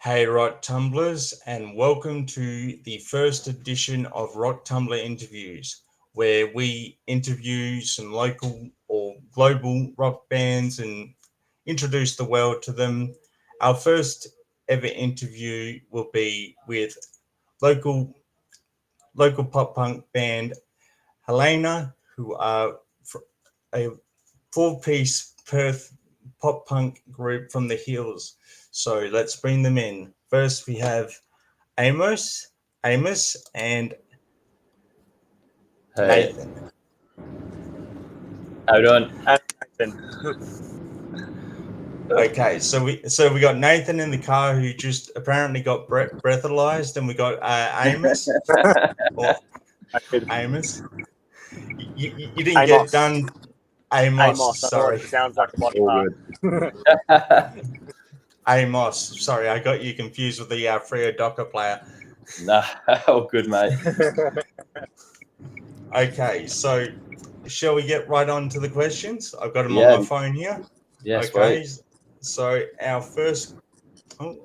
Hey Rock Tumblers, and welcome to the first edition of Rock Tumbler Interviews, where we interview some local or global rock bands and introduce the world to them. Our first ever interview will be with local pop punk band Helena, who are a four-piece Perth pop punk group from the hills. So let's bring them in. First, we have Amos, and Hey, Nathan. how you doing? Okay, so we got Nathan in the car who just apparently got breathalyzed, and we got Amos or Amos. You didn't get done. Amos, sorry. It sounds like a body All part. good. Amos, sorry, I got you confused with the Frio Docker player. Nah, all good, mate. Okay, so shall we get right on to the questions? I've got them Yeah. on my phone here. Yeah, Okay, sweet. so our first, we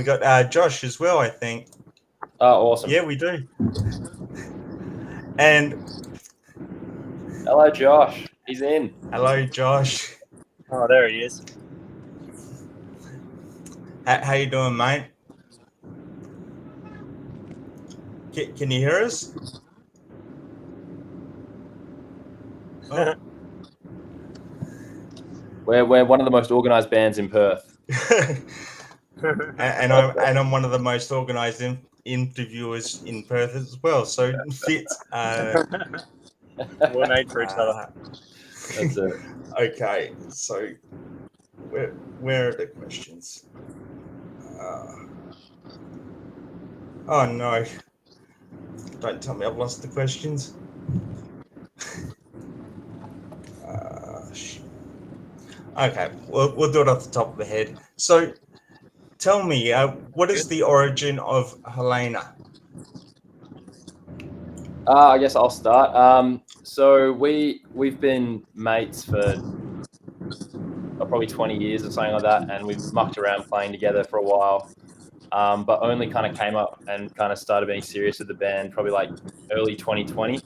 got Josh as well, I think. Oh, awesome. Yeah, we do. And Hello, Josh. He's in. hello, Josh. Oh, there he is. How you doing, mate? Can you hear us? Oh. We're one of the most organised bands in Perth. and I'm one of the most organised interviewers in Perth as well. So it fits. We're made for each other. That's it. Okay, so where are the questions? Oh no! Don't tell me I've lost the questions. Okay, we'll do it off the top of the head. So, tell me, what is the origin of Helena? I guess I'll start. So we've been mates for probably 20 years or something like that, and we've mucked around playing together for a while. But only kind of came up and kind of started being serious with the band probably like early 2020.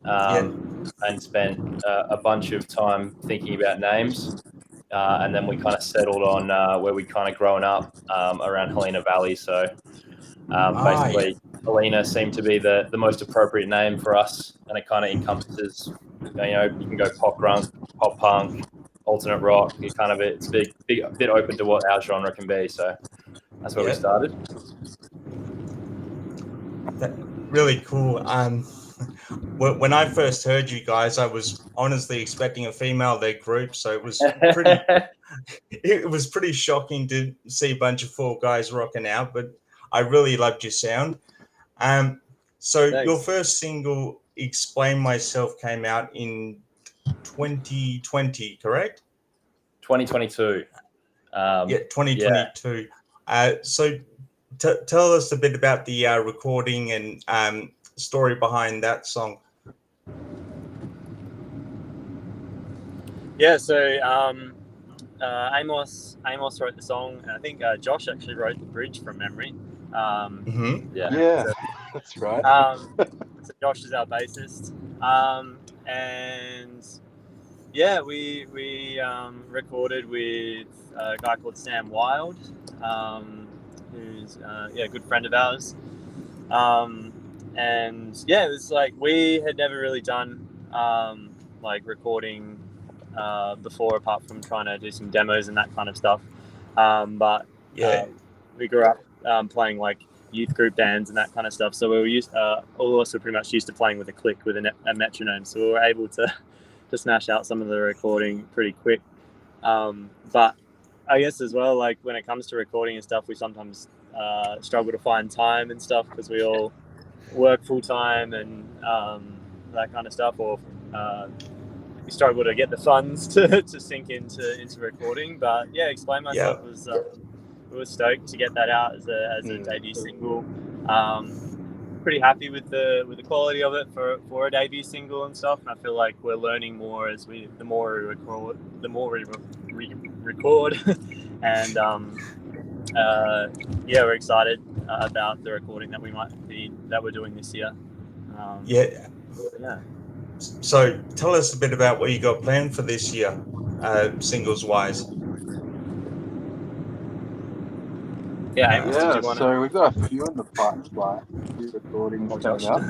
And spent a bunch of time thinking about names. And then we kind of settled on where we'd kind of grown up around Helena Valley. So basically, Helena seemed to be the most appropriate name for us. And it kind of encompasses, you can go pop grunk, pop punk, alternate rock. It's a bit open to what our genre can be. So that's where we started. Really cool. When I first heard you guys, I was honestly expecting a female-led group, so it was pretty shocking to see a bunch of four guys rocking out. But I really loved your sound. So Thanks. your first single, "Explain Myself," came out in 2020, correct? 2022. 2022. Yeah. So tell us a bit about the recording and story behind that song. Yeah, so Amos wrote the song, and I think Josh actually wrote the bridge from memory. Yeah, that's right. So Josh is our bassist, and yeah, we recorded with a guy called Sam Wild, who's a good friend of ours. And yeah, it was like we had never really done like recording before, apart from trying to do some demos and that kind of stuff. But we grew up playing like youth group bands and that kind of stuff. So we were all of us were pretty much used to playing with a click with a metronome. So we were able to smash out some of the recording pretty quick. But I guess as well, like when it comes to recording and stuff, we sometimes struggle to find time and stuff because we all work full time and that kind of stuff, or we struggle to get the funds to sink into recording. But yeah, Explain Myself was we were stoked to get that out as a debut single. Pretty happy with the quality of it for a debut single and stuff. And I feel like we're learning more the more we record, and yeah, we're excited about the recording that we're doing this year. Yeah. So tell us a bit about what you got planned for this year, singles wise. Yeah, so we've got a few in the pipeline, a few recordings coming up.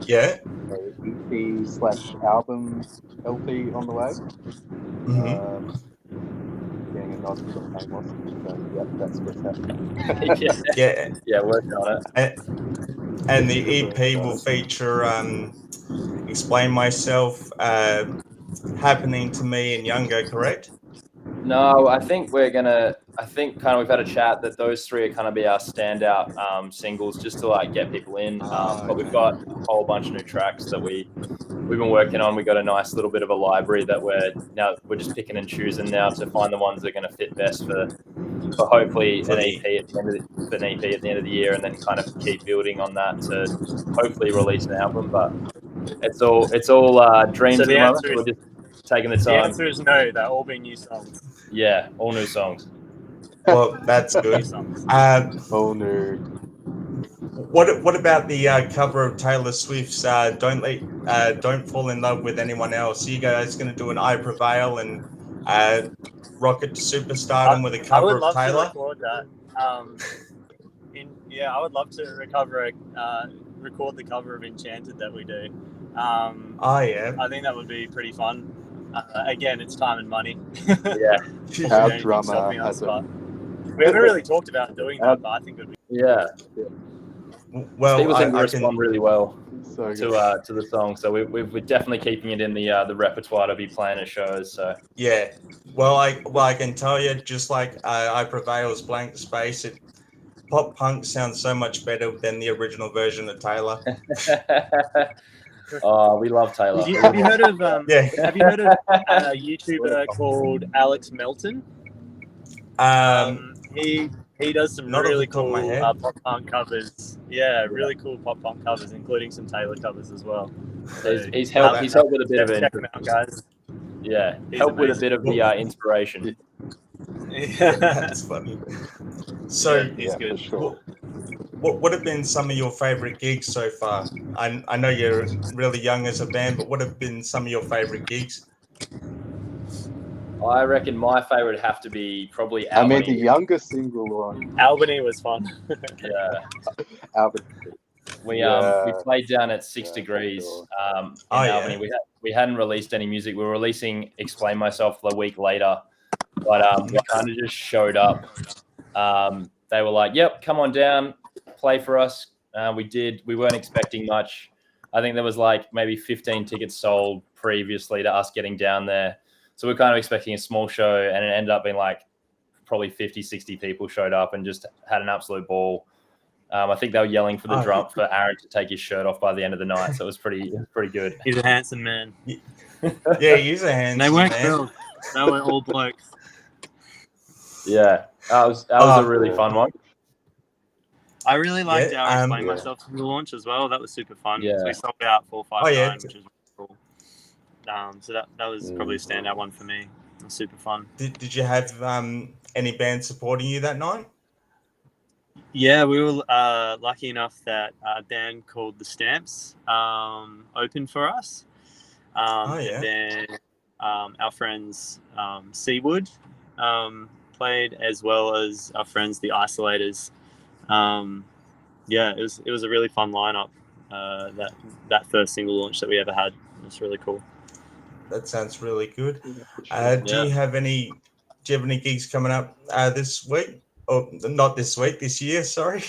Yeah. EP/album LP on the way. Mm-hmm. Getting a nod from Amos, so yep, that's what's happening. Yeah, working on it. And the EP will feature Explain Myself, Happening to Me, and Younger, correct? No, I think we've had a chat that those three are kind of be our standout singles, just to like get people in. But we've got a whole bunch of new tracks that we've been working on. We got a nice little bit of a library that we're just picking and choosing now to find the ones that are going to fit best for hopefully an EP at the end of the year, and then kind of keep building on that to hopefully release an album. But it's all dreams at the moment. We're just taking the time. The answer is no. They're all been new songs. Yeah, all new songs. Well, that's good. All new. What about the cover of Taylor Swift's "Don't Fall in Love with Anyone Else"? Are you guys going to do an "I Prevail" and rocket to superstardom with a cover of Taylor? I would love to record that. I would love to record the cover of "Enchanted" that we do. I think that would be pretty fun. Again, it's time and money. Yeah. Our drummer has we haven't really talked about doing that, but I think it would be. Yeah. Well, Steve was able to respond really well to the song, so we're definitely keeping it in the repertoire to be playing at shows. So yeah, well, I can tell you, just like "I Prevail's" blank space, pop punk sounds so much better than the original version of Taylor. Oh, we love Taylor. Have you heard of a YouTuber called Alex Melton? He does some really cool pop punk covers. Yeah, really cool pop punk covers, including some Taylor covers as well. So he's helped with a bit of it. Check him out, guys. Yeah, help with a bit of the inspiration. Yeah, that's funny. So he's good. Sure. What have been some of your favorite gigs so far? I know you're really young as a band, but what have been some of your favorite gigs? I reckon my favorite would have to be probably Albany. I mean, the younger single one. Albany was fun. Yeah. Albany. We played down at 6 Degrees in Albany. We hadn't released any music. We were releasing Explain Myself a week later, but we kind of just showed up. They were like, "Yep, come on down, play for us." We did. We weren't expecting much. I think there was like maybe 15 tickets sold previously to us getting down there. So we're kind of expecting a small show, and it ended up being like probably 50, 60 people showed up and just had an absolute ball. I think they were yelling for for Aaron to take his shirt off by the end of the night. So it was pretty good. He's a handsome man. Yeah, he's a handsome man. They weren't girls. They were all blokes. Yeah, that was a really fun one. I really liked our Explain Myself single launch as well. That was super fun. Yeah. So we sold out 459, which is cool. So that was probably a standout one for me. It was super fun. Did you have any bands supporting you that night? Yeah, we were lucky enough that a band called The Stamps opened for us. And then our friends Seawood played, as well as our friends The Isolators. It was a really fun lineup. That first single launch that we ever had. It was really cool. That sounds really good. Do you have any gigs coming up this week? Oh, not this week, this year, sorry.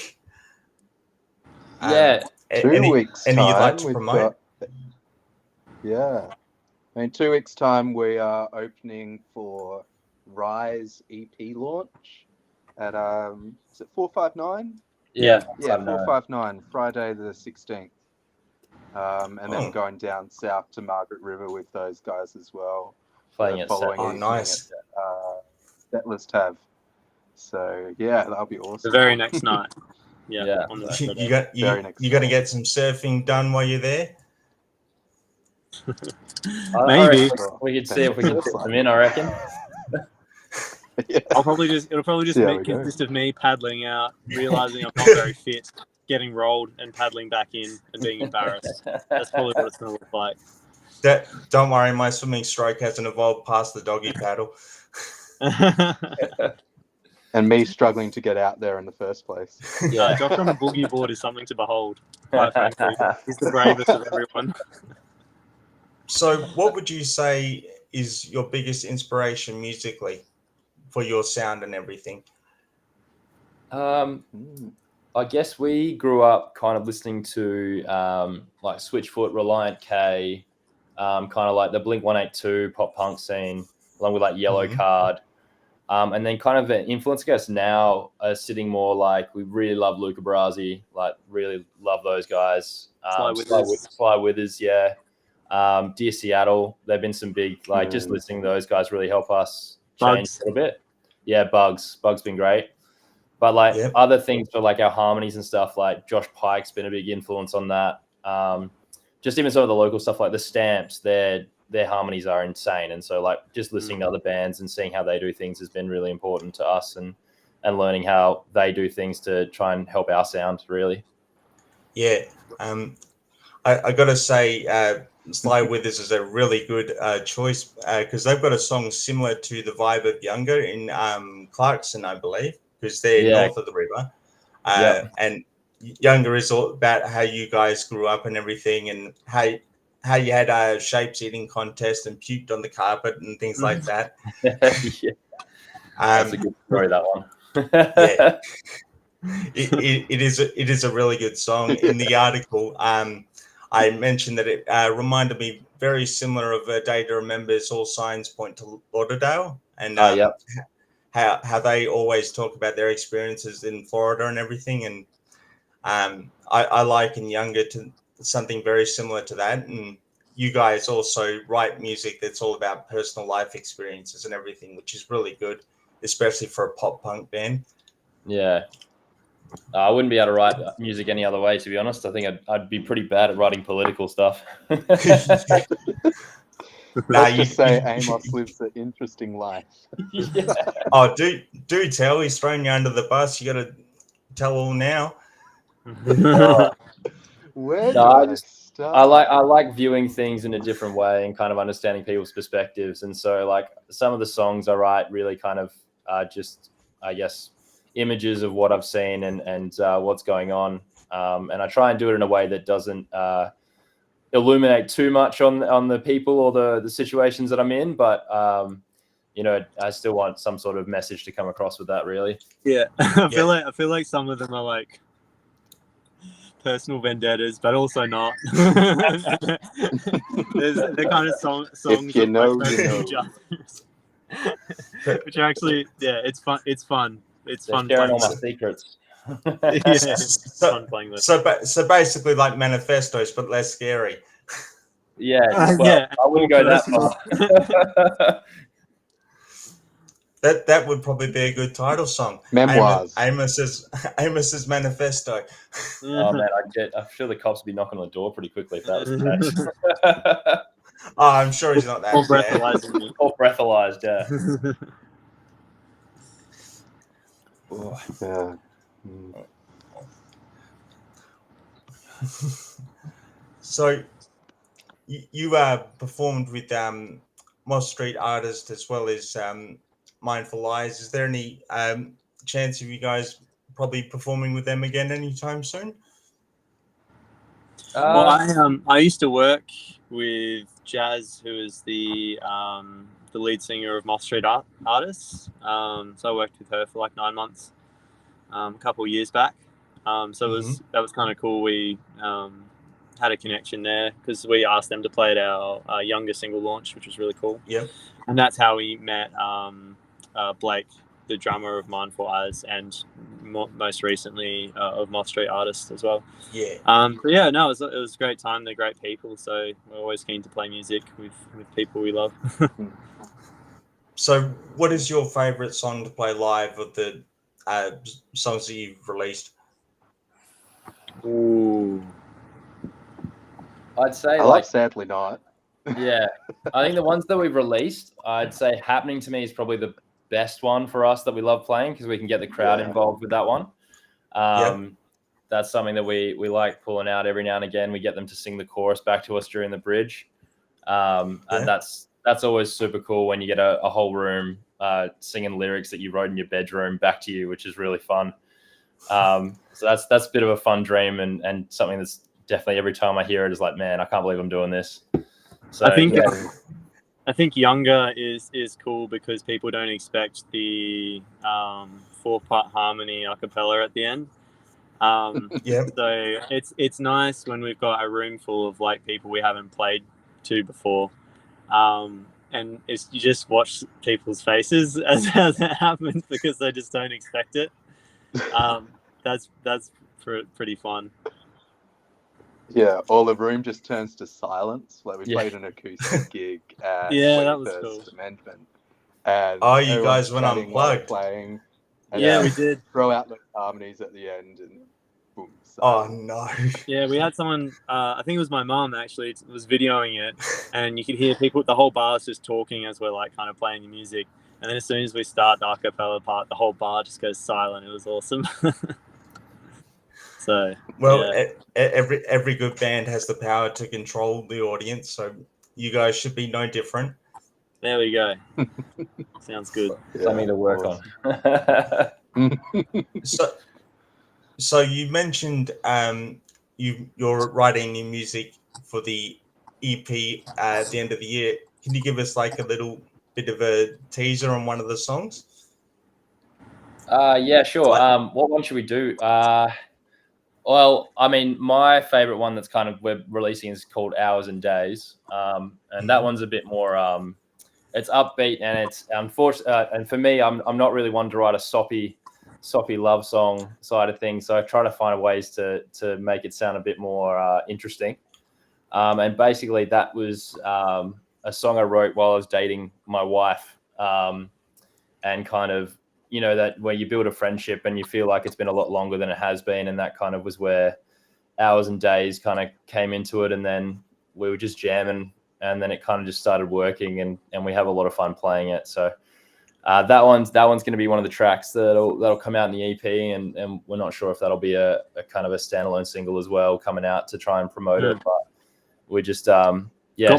Yeah. 2 weeks any time, you'd like to promote? In 2 weeks time, we are opening for Rise EP launch at is it 459? Yeah, 459, Friday the 16th. And then going down south to Margaret River with those guys as well. Playing it nice. Settlers Tav. So yeah, that'll be awesome. The very next night. Yeah. On You got to get some surfing done while you're there. Maybe we could see if we can fit them in, I reckon. Yeah. it'll probably just See how we go. consist of me paddling out, realizing I'm not very fit, getting rolled, and paddling back in and being embarrassed. That's probably what it's going to look like. Don't worry, my swimming stroke hasn't evolved past the doggy paddle. And me struggling to get out there in the first place. Yeah, Josh on a boogie board is something to behold. Quite frankly, he's the bravest of everyone. So, what would you say is your biggest inspiration musically for your sound and everything? I guess we grew up kind of listening to like Switchfoot, Reliant K, kind of like the Blink-182 pop punk scene, along with like Yellow Card. And then kind of influencing us now are sitting more like we really love Luca Brasi, like really love those guys. Sly Withers, yeah. Dear Seattle, they've been some big, like just listening to those guys really help us change a little bit. Yeah, Bugs been great. But like other things for like our harmonies and stuff, like Josh Pike's been a big influence on that. Just even some of the local stuff like the Stamps, their harmonies are insane. And so like just listening to other bands and seeing how they do things has been really important to us and learning how they do things to try and help our sound really. Yeah. I got to say, Sly Withers is a really good choice because they've got a song similar to the vibe of Younger in Clarkson, I believe, because they're north of the river. And Younger is all about how you guys grew up and everything, and how you had a shapes eating contest and puked on the carpet and things like that. That's a good story, that one. Yeah, it is a really good song. In the article, I mentioned that it reminded me very similar of A Day to Remember. All signs point to Lauderdale, and how they always talk about their experiences in Florida and everything. And I liken Younger to something very similar to that. And you guys also write music that's all about personal life experiences and everything, which is really good, especially for a pop punk band. Yeah. I wouldn't be able to write music any other way, to be honest. I think I'd be pretty bad at writing political stuff. Let's just say Amos lives an interesting life. Oh, do tell. He's thrown you under the bus. You got to tell all now. I like viewing things in a different way and kind of understanding people's perspectives. And so, like, some of the songs I write really kind of just, I guess, images of what I've seen and what's going on. And I try and do it in a way that doesn't illuminate too much on the people or the situations that I'm in, but I still want some sort of message to come across with that, really. Yeah. I feel like some of them are like personal vendettas, but also not. They're kind of songs if you know, which are actually, it's fun. It's fun. It's fun sharing playing all my secrets. It's fun playing with. So basically, like manifestos, but less scary. Yeah, I wouldn't go that far. That would probably be a good title song. Memoirs. Amos's manifesto. Oh man, I'm sure the cops would be knocking on the door pretty quickly if that was the case. Oh, I'm sure he's not that. Or breathalyzing me. Or breathalyzed, yeah. Yeah. So you performed with Moss Street Artists as well as Mindful Eyes. Is there any chance of you guys probably performing with them again anytime soon? Well, I used to work with Jazz, who is the lead singer of Moss Street Artists. So I worked with her for like 9 months, a couple of years back. So that was kind of cool. We had a connection there because we asked them to play at our Younger single launch, which was really cool. Yep. And that's how we met Blake, the drummer of Mindful Eyes, and most recently of Moss Street Artists as well. Yeah. But yeah, no, it was a great time. They're great people, so we're always keen to play music with people we love. So, what is your favorite song to play live of the songs that you've released? Ooh. I'd say I like Sadly Not. Yeah, I think the ones that we've released, I'd say Happening to Me is probably the best one for us that we love playing because we can get the crowd involved with that one. That's something that we like pulling out every now and again. We get them to sing the chorus back to us during the bridge. And that's always super cool when you get a whole room singing lyrics that you wrote in your bedroom back to you, which is really fun. So that's a bit of a fun dream and something that's definitely every time I hear it is like, man, I can't believe I'm doing this. So I think younger is cool because people don't expect the 4-part harmony a cappella at the end. So it's nice when we've got a room full of like people we haven't played to before, and you just watch people's faces as it happens because they just don't expect it. That's pretty fun. Yeah, all the room just turns to silence. Like we played an acoustic gig at that was 21st cool. Amendment. And you guys went unplugged. Playing, and we did. Throw out the harmonies at the end and boom. Silence. Oh no. Yeah, we had someone, I think it was my mom actually, was videoing it, and you could hear people, the whole bar's just talking as we're like kind of playing the music. And then as soon as we start the a cappella part, the whole bar just goes silent. It was awesome. So every good band has the power to control the audience, so you guys should be no different. There we go. Sounds good. Something to work on. So you mentioned you're writing new music for the EP at the end of the year. Can you give us like a little bit of a teaser on one of the songs? Yeah, sure. What one should we do? Well, I mean, my favorite one that's kind of we're releasing is called Hours and Days. And that one's a bit more, it's upbeat and it's unfortunate. And for me, I'm not really one to write a soppy love song side of things. So I try to find ways to make it sound a bit more interesting. And basically that was a song I wrote while I was dating my wife. And kind of, you know, that where you build a friendship and you feel like it's been a lot longer than it has been. And that kind of was where Hours and Days kind of came into it. And then we were just jamming and then it kind of just started working and we have a lot of fun playing it. So that one's going to be one of the tracks that'll come out in the EP. And we're not sure if that'll be a kind of a standalone single as well coming out to try and promote it. But we just, got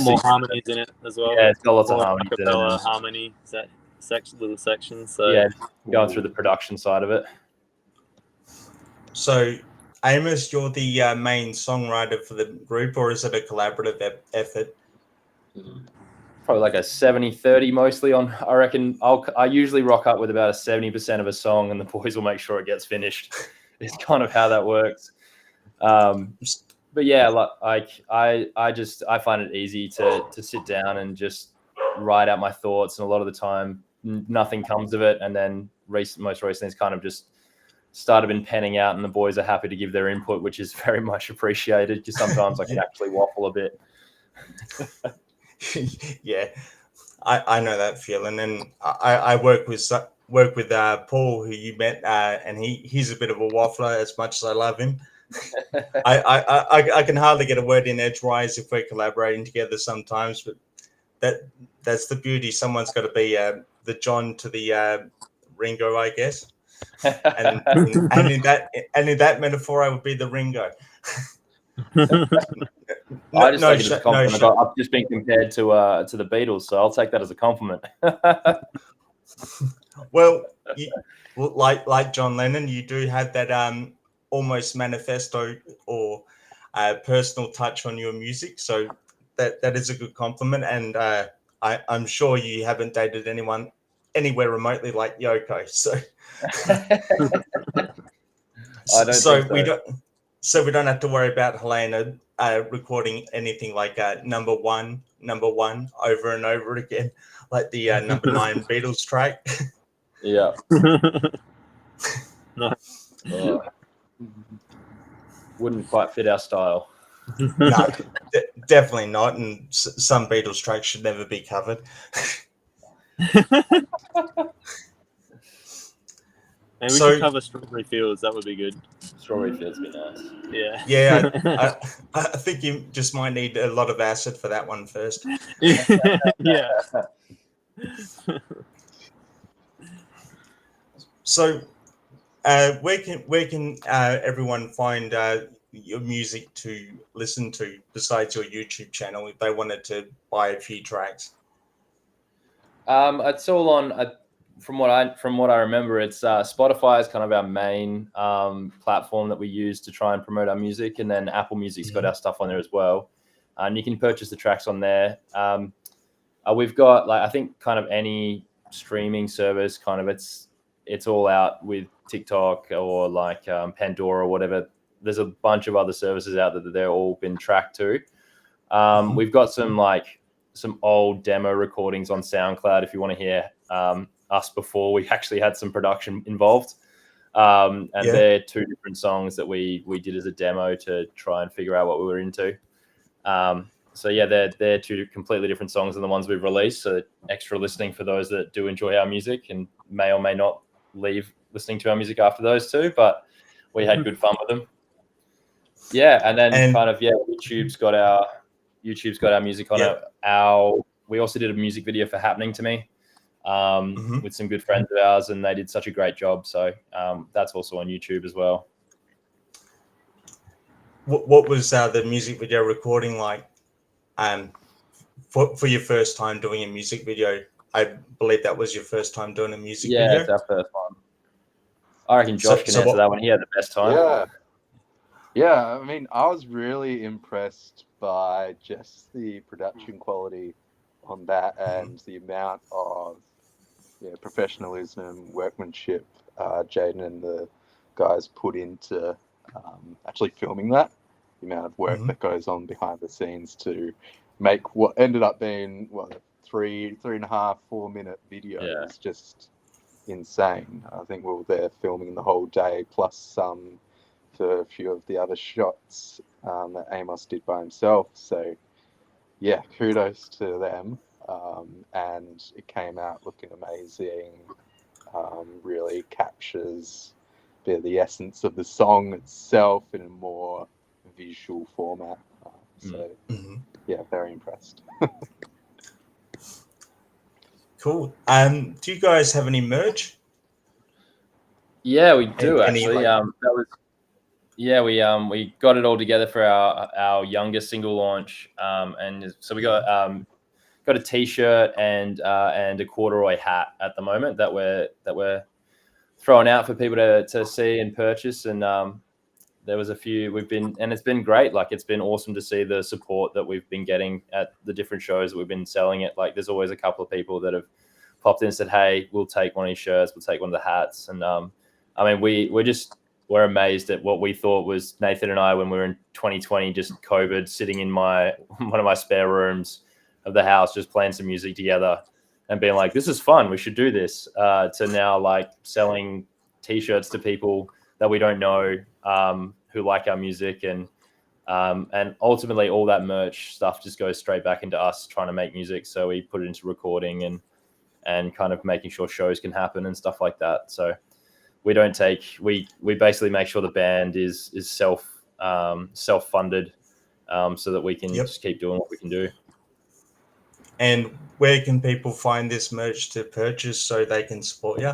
more harmonies in it as well. Yeah, it's got lots of harmonies in it. Harmony, little sections. So going through the production side of it. So Amos, you're the main songwriter for the group, or is it a collaborative effort? Probably like a 70-30 mostly on, I reckon. I usually rock up with about a 70% of a song and the boys will make sure it gets finished. It's kind of how that works. But yeah, like I find it easy to sit down and just write out my thoughts, and a lot of the time nothing comes of it. And then most recently it's kind of just started been penning out, and the boys are happy to give their input, which is very much appreciated because sometimes I can actually waffle a bit. Yeah, I know that feeling, and I work with Paul, who you met, and he's a bit of a waffler. As much as I love him, I can hardly get a word in edgewise if we're collaborating together sometimes. But that's the beauty. Someone's got to be the John to the Ringo, I guess. And in that metaphor, I would be the Ringo. I just take it as a compliment. I've just been compared to the Beatles, so I'll take that as a compliment. Well, like John Lennon, you do have that almost manifesto or personal touch on your music, so that is a good compliment. And I'm sure you haven't dated anyone anywhere remotely like Yoko, so we don't have to worry about Helena recording anything like number one over and over again, like the number 9 Beatles track. Yeah. No. Wouldn't quite fit our style. No, definitely not. And some Beatles tracks should never be covered. Maybe we should cover Strawberry Fields. That would be good. Strawberry Fields would be nice. Yeah. Yeah, I think you just might need a lot of acid for that one first. Yeah. So, where can everyone find your music to listen to besides your YouTube channel if they wanted to buy a few tracks? It's all on. From what I remember, it's Spotify is kind of our main platform that we use to try and promote our music, and then Apple Music's got our stuff on there as well, and you can purchase the tracks on there. We've got I think kind of any streaming service, kind of it's all out with TikTok or Pandora or whatever. There's a bunch of other services out there that they're all been tracked to. We've got some old demo recordings on SoundCloud if you want to hear us before we actually had some production involved. They're two different songs that we did as a demo to try and figure out what we were into. They're two completely different songs than the ones we've released. So extra listening for those that do enjoy our music and may or may not leave listening to our music after those two, but we had good fun with them. Yeah, and then YouTube's got our music on it. We also did a music video for Happening to Me with some good friends of ours, and they did such a great job. So that's also on YouTube as well. What was the music video recording like for your first time doing a music video? I believe that was your first time doing a music video. Yeah, it's our first one. I reckon Josh can answer that one. He had the best time. Yeah, I mean, I was really impressed by just the production quality on that and the amount of professionalism, workmanship Jaden and the guys put into actually filming that. The amount of work that goes on behind the scenes to make what ended up being 3.5, 4 minute video is just insane. I think we were there filming the whole day, plus some for a few of the other shots that Amos did by himself. So yeah, kudos to them. And it came out looking amazing. Really captures the essence of the song itself in a more visual format. Yeah, very impressed. Cool. Do you guys have any merch? Yeah, we do actually. We got it all together for our youngest single launch, and so we got a T-shirt and a corduroy hat at the moment that we're throwing out for people to see and purchase. And there was a few and it's been great. It's been awesome to see the support that we've been getting at the different shows that we've been selling it. There's always a couple of people that have popped in and said, "Hey, we'll take one of these shirts, we'll take one of the hats." And I mean, we're amazed at what we thought was Nathan and I when we were in 2020, just COVID, sitting in one of my spare rooms of the house, just playing some music together and being like, "This is fun, we should do this," to now selling T-shirts to people that we don't know who like our music, and ultimately all that merch stuff just goes straight back into us trying to make music. So we put it into recording and kind of making sure shows can happen and stuff like that. So we basically make sure the band is self-funded so that we can just keep doing what we can do. And where can people find this merch to purchase so they can support you?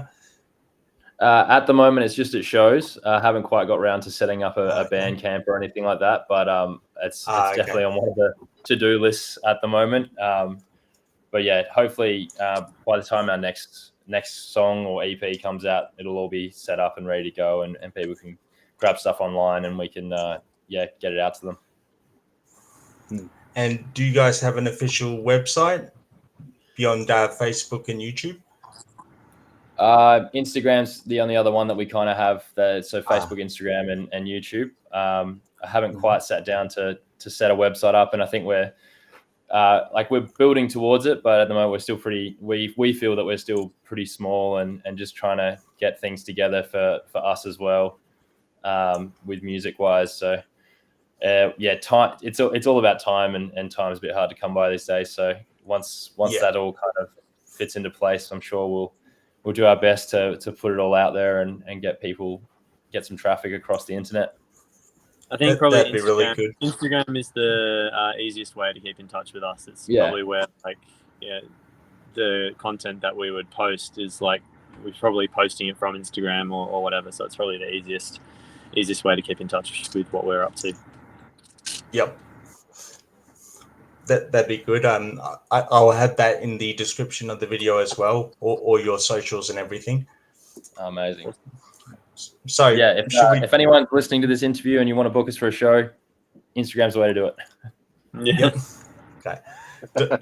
At the moment, it's just at shows. I haven't quite got around to setting up a band camp or anything like that, but it's definitely on one of the to-do lists at the moment. But yeah, hopefully by the time our next song or EP comes out, it'll all be set up and ready to go, and people can grab stuff online and we can get it out to them. And do you guys have an official website beyond Facebook and YouTube? Instagram's the only other one that we kind of have. So Facebook, Instagram, and YouTube. I haven't quite sat down to set a website up, and I think we're building towards it, but at the moment we're still we feel that we're still pretty small and just trying to get things together for us as well, with music wise. So time, it's all about time, and time's a bit hard to come by these days. So once that all kind of fits into place, I'm sure we'll do our best to put it all out there and get some traffic across the internet. I think probably that'd be really good. Instagram is the easiest way to keep in touch with us. It's probably where the content that we would post is we're probably posting it from Instagram or whatever. So it's probably the easiest way to keep in touch with what we're up to. Yep. That'd be good. I'll have that in the description of the video as well, or your socials and everything. Amazing. So yeah, if anyone's listening to this interview and you want to book us for a show, Instagram's the way to do it. Yeah. Yep. Okay.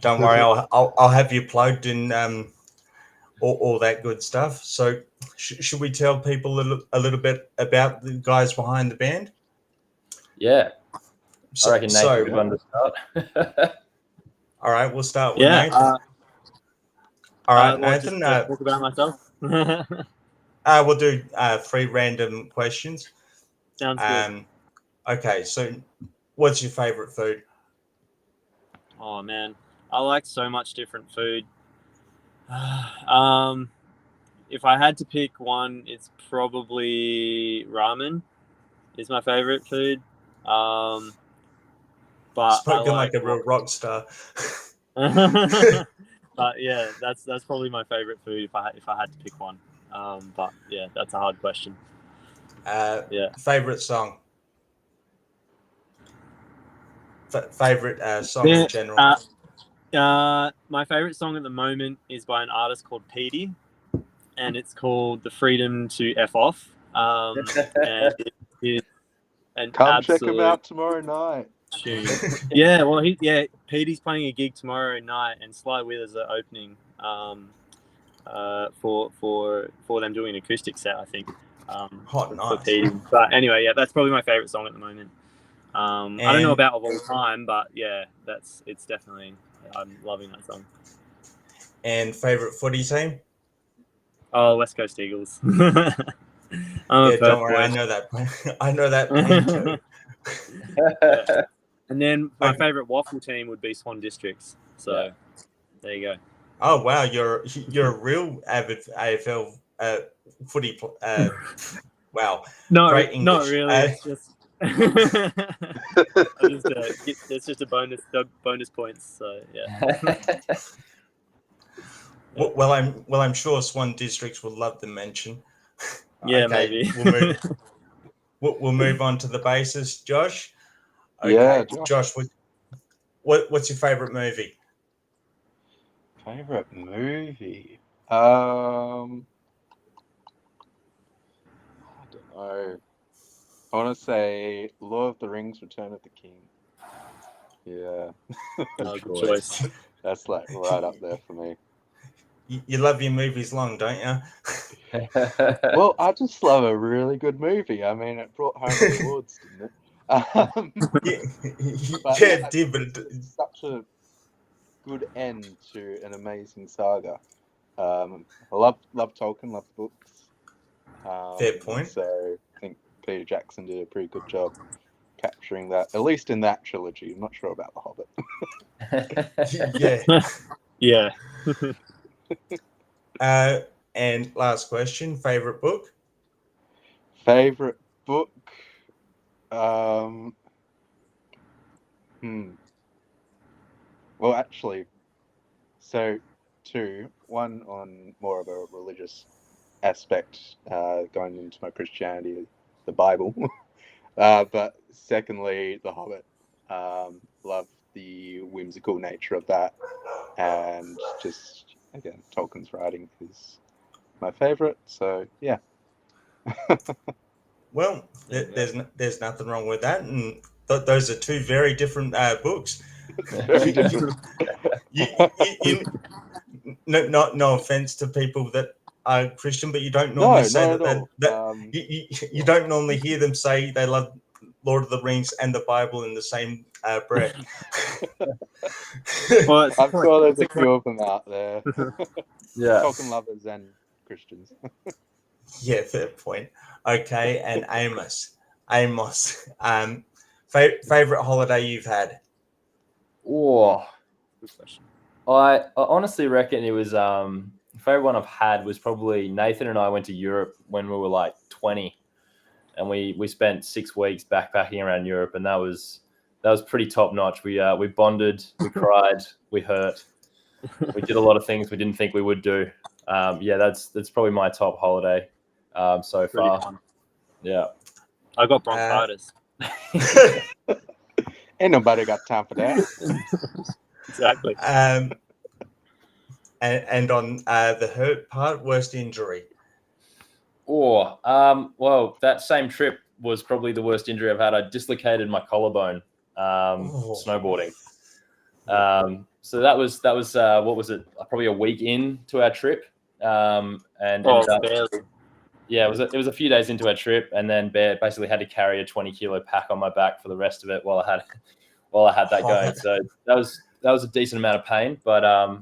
Don't worry. I'll have you plugged in. All that good stuff. So, should we tell people a little bit about the guys behind the band? Yeah. So, I reckon Nathan's a good one to start. All right, we'll start with Nathan. All right, Nathan. Just talk about myself. We'll do 3 random questions. Sounds good. Okay, so what's your favorite food? Oh man, I like so much different food. If I had to pick one, it's probably ramen. Is my favorite food. But Spoken like a real rock star. But yeah, that's probably my favorite food if I had to pick one. But yeah, that's a hard question. Yeah. Favorite song. Favorite song in general. My favorite song at the moment is by an artist called Petey, and it's called "The Freedom to F Off." And it's an Come check him out tomorrow night. Tune. Yeah, well, Petey's playing a gig tomorrow night, and Sly Withers are opening for them doing an acoustic set, I think. Hot, nice. For Petey. But anyway, yeah, that's probably my favorite song at the moment. I don't know about of all time, but yeah, it's definitely, I'm loving that song. And favorite footy team? Oh, West Coast Eagles. Yeah, don't worry, I know that. I know that pain too. Yeah. And then my favorite waffle team would be Swan Districts. So there you go. Oh wow, you're a real avid AFL footy. Wow, Not English. really. It's just it's just a bonus points. So yeah. Well, I'm sure Swan Districts would love the mention. Yeah, okay, maybe. We'll move on to the basis, Josh. Okay, yeah, Josh, what's your favorite movie? Favorite movie? I don't know. I want to say Lord of the Rings: Return of the King. Yeah. Good choice. That's like right up there for me. You love your movies long, don't you? Well, I just love a really good movie. I mean, it brought home the awards, didn't it? It did, but it's such a good end to an amazing saga. I love Tolkien, love the books. Fair point. So I think Peter Jackson did a pretty good job capturing that, at least in that trilogy. I'm not sure about The Yeah. Hobbit. Yeah. And last question, favorite book? Favorite book? Well, actually, so 2. One on more of a religious aspect, going into my Christianity, the Bible. But secondly, The Hobbit. Love the whimsical nature of that, and just again, Tolkien's writing is my favorite. So yeah. Well, there's nothing wrong with that, and those are 2 very different books. Very different. No offense to people that are Christian, but you don't normally say that you don't normally hear them say they love Lord of the Rings and the Bible in the same breath. Well, I'm sure there's a few of them out there. Yeah. Tolkien lovers and Christians. Yeah, fair point. Okay, and Amos, favorite holiday you've had? Oh, good question. I honestly reckon it was the favorite one I've had was probably Nathan and I went to Europe when we were like 20, and we spent 6 weeks backpacking around Europe, and that was pretty top notch. We bonded, we cried, we hurt, we did a lot of things we didn't think we would do. that's probably my top holiday so far. Fun. Yeah. I got bronchitis. Ain't nobody got time for that. Exactly. And on the hurt part, worst injury. Well, that same trip was probably the worst injury I've had. I dislocated my collarbone snowboarding. So that was what was it? Probably a week into our trip, and barely. Yeah, it was a few days into our trip, and then basically had to carry a 20-kilo pack on my back for the rest of it while I had that going. So that was a decent amount of pain, but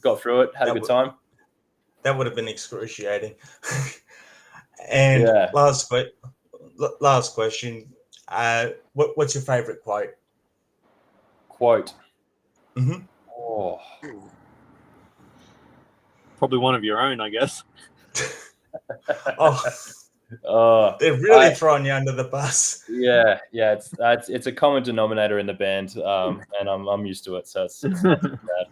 got through it, had a good time. That would have been excruciating. And Yeah. last question. What's your favorite quote? Mm-hmm. Oh. Probably one of your own, I guess. They're really throwing you under the bus. Yeah. It's a common denominator in the band, and I'm used to it, so it's not too bad.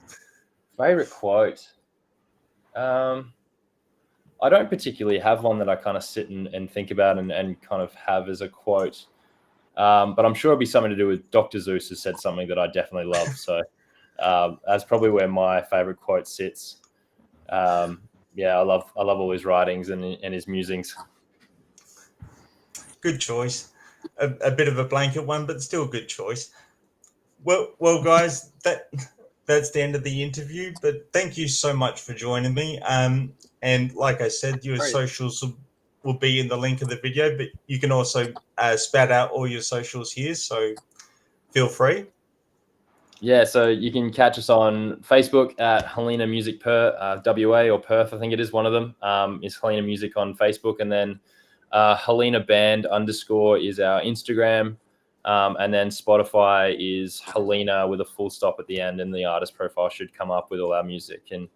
Favorite quote. I don't particularly have one that I kind of sit and think about and kind of have as a quote. But I'm sure it'll be something to do with Dr. Zeus has said something that I definitely love. So that's probably where my favorite quote sits. I love all his writings and his musings. Good choice. A bit of a blanket one, but still a good choice. Well, guys, that's the end of the interview. But thank you so much for joining me. And like I said, your socials will be in the link of the video, but you can also spout out all your socials here. So feel free. Yeah, so you can catch us on Facebook at Helena Music WA or Perth, I think it is one of them. Is Helena Music on Facebook, and then Helena Band _ is our Instagram, and then Spotify is Helena with a full stop at the end, and the artist profile should come up with all our music and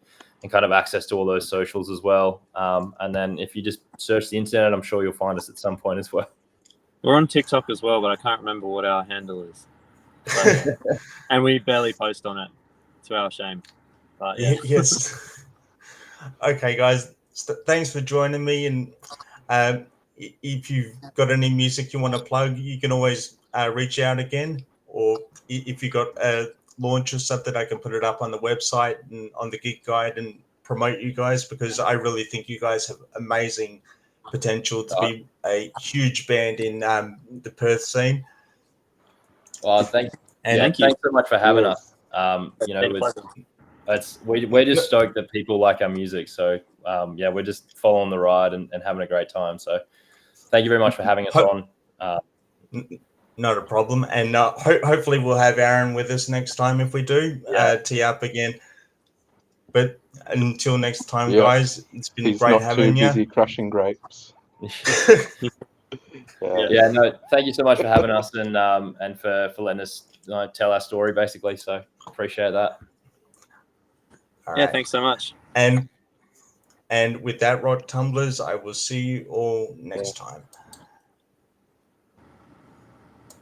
kind of access to all those socials as well. And then if you just search the internet, I'm sure you'll find us at some point as well. We're on TikTok as well, but I can't remember what our handle is. And we barely post on it, to our shame. But yeah. Yes. Okay, guys. Thanks for joining me. And if you've got any music you want to plug, you can always reach out again. Or if you've got a launch or something, I can put it up on the website and on the gig guide and promote you guys, because I really think you guys have amazing potential to be a huge band in the Perth scene. Well, thank you. And thanks so much for having us. We're just stoked that people like our music. So we're just following the ride and having a great time. So thank you very much for having us on. Not a problem. And hopefully we'll have Aaron with us next time if we do tee up again. But until next time, guys, it's been great having you. He's not too busy crushing grapes. Thank you so much for having us and for letting us tell our story, basically. So appreciate that. Right. Thanks so much. And with that, Rock Tumblers, I will see you all next time.